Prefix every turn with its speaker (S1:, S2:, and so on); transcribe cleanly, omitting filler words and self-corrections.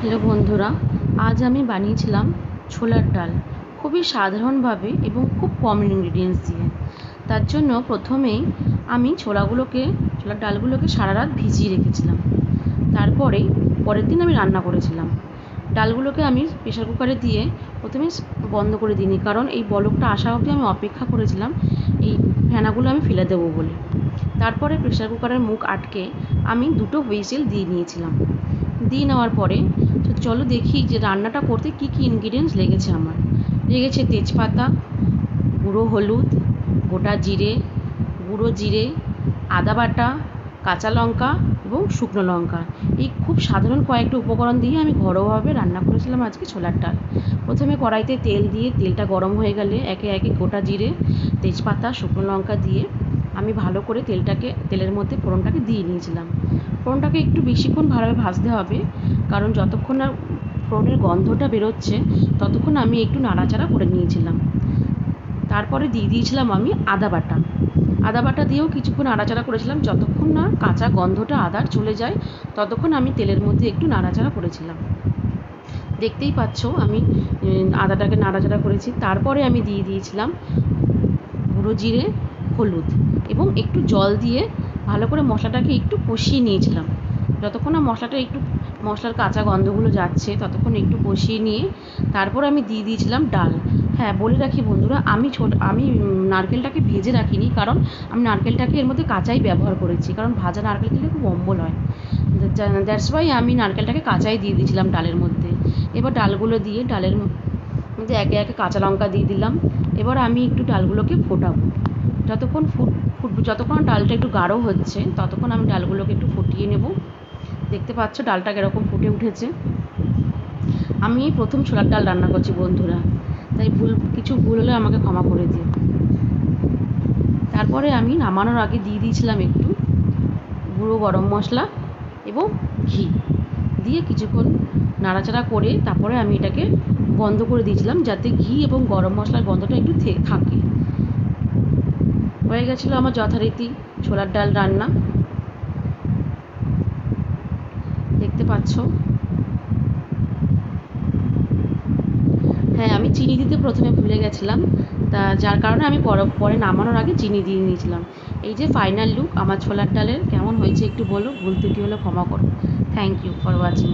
S1: Hello বন্ধুরা, আজ আমি বানিয়েছিলাম ছোলার ডাল খুবই সাধারণভাবে এবং খুব কম ইনগ্রিডিয়েন্টস দিয়ে। তার জন্য প্রথমেই আমি ছোলার ডালগুলোকে সারা রাত ভিজিয়ে রেখেছিলাম। তারপরে পরের দিন আমি রান্না করেছিলাম। ডালগুলোকে আমি প্রেশার কুকারে দিয়ে প্রথমে বন্ধ করে দিইনি, কারণ এই বলকটা আসা অবধি আমি অপেক্ষা করেছিলাম এই ফেনাগুলো আমি ফেলে দেবো বলে। তারপরে প্রেশার কুকারের মুখ আটকে আমি 2টো হুইসেল দিয়ে নিয়েছিলাম। দিয়ে নেওয়ার পরে চলো দেখি যে রান্নাটা করতে কী কী ইনগ্রিডিয়েন্টস লেগেছে আমার। লেগেছে তেজপাতা, গুঁড়ো হলুদ, গোটা জিরে, গুঁড়ো জিরে, আদা বাটা, কাঁচা লঙ্কা এবং শুকনো লঙ্কা। এই খুব সাধারণ কয়েকটা উপকরণ দিয়ে আমি ঘরোয়াভাবে রান্না করেছিলাম আজকে ছোলার ডাল। প্রথমে কড়াইতে তেল দিয়ে তেলটা গরম হয়ে গেলে একে একে গোটা জিরে, তেজপাতা, শুকনো লঙ্কা দিয়ে আমি ভালো করে তেলের মধ্যে ফোড়নটাকে দিয়ে নিয়েছিলাম। ফোড়নটাকে একটু বেশিক্ষণ ভালোভাবে ভাজতে হবে, কারণ যতক্ষণ না ফোড়নের গন্ধটা বেরোচ্ছে ততক্ষণ আমি একটু নাড়াচাড়া করে নিয়েছিলাম। তারপরে দিয়ে দিয়েছিলাম আমি আদা বাটা দিয়েও কিছুক্ষণ নাড়াচাড়া করেছিলাম। যতক্ষণ না কাঁচা গন্ধটা আদার চলে যায় ততক্ষণ আমি তেলের মধ্যে একটু নাড়াচাড়া করেছিলাম। দেখতেই পাচ্ছ আমি আদাটাকে নাড়াচাড়া করেছি। তারপরে আমি দিয়ে দিয়েছিলাম গুঁড়ো জিরে, হলুদ এবং একটু জল দিয়ে ভালো করে মশলাটাকে একটু কষিয়ে নিয়েছিলাম। যতক্ষণ না মশলার কাঁচা গন্ধগুলো যাচ্ছে ততক্ষণ একটু কষিয়ে নিয়ে তারপর আমি দিয়ে দিয়েছিলাম ডাল। হ্যাঁ, বলে রাখি বন্ধুরা, আমি নারকেলটাকে ভেজে রাখিনি, কারণ আমি নারকেলটাকে এর মধ্যে কাঁচাই ব্যবহার করেছি, কারণ ভাজা নারকেল দিলে খুব অম্বল হয়। দ্যাটস ওয়াই আমি নারকেলটাকে কাঁচাই দিয়ে দিয়েছিলাম ডালের মধ্যে। এবার ডালগুলো দিয়ে ডালের মধ্যে একে একে কাঁচা লঙ্কা দিয়ে দিলাম। এবার আমি একটু ডালগুলোকে ফোটাবো। যতক্ষণ ডালটা একটু গাঢ় হচ্ছে ততক্ষণ আমি ডালগুলোকে একটু ফুটিয়ে নেব। দেখতে পাচ্ছ ডালটা কীরকম ফুটে উঠেছে। আমি প্রথম ছোলার ডাল রান্না করছি বন্ধুরা, তাই কিছু ভুল হলে আমাকে ক্ষমা করে দিও। তারপরে আমি নামানোর আগে দিয়ে দিয়েছিলাম একটু গুঁড়ো গরম মশলা এবং ঘি দিয়ে কিছুক্ষণ নাড়াচাড়া করে তারপরে আমি এটাকে বন্ধ করে দিয়েছিলাম, যাতে ঘি এবং গরম মশলার গন্ধটা একটু থাকে। হয়ে গেছিলো আমার যথারীতি ছোলার ডাল রান্না, দেখতে পাচ্ছ। হ্যাঁ, আমি চিনি দিতে প্রথমে ভুলে গেছিলাম, যার কারণে আমি পরে নামানোর আগে চিনি দিয়ে নিয়েছিলাম। এই যে ফাইনাল লুক আমার ছোলার ডালের, কেমন হয়েছে একটু বলো, ভুল ত্রুটি হলে ক্ষমা করো। Thank you for watching.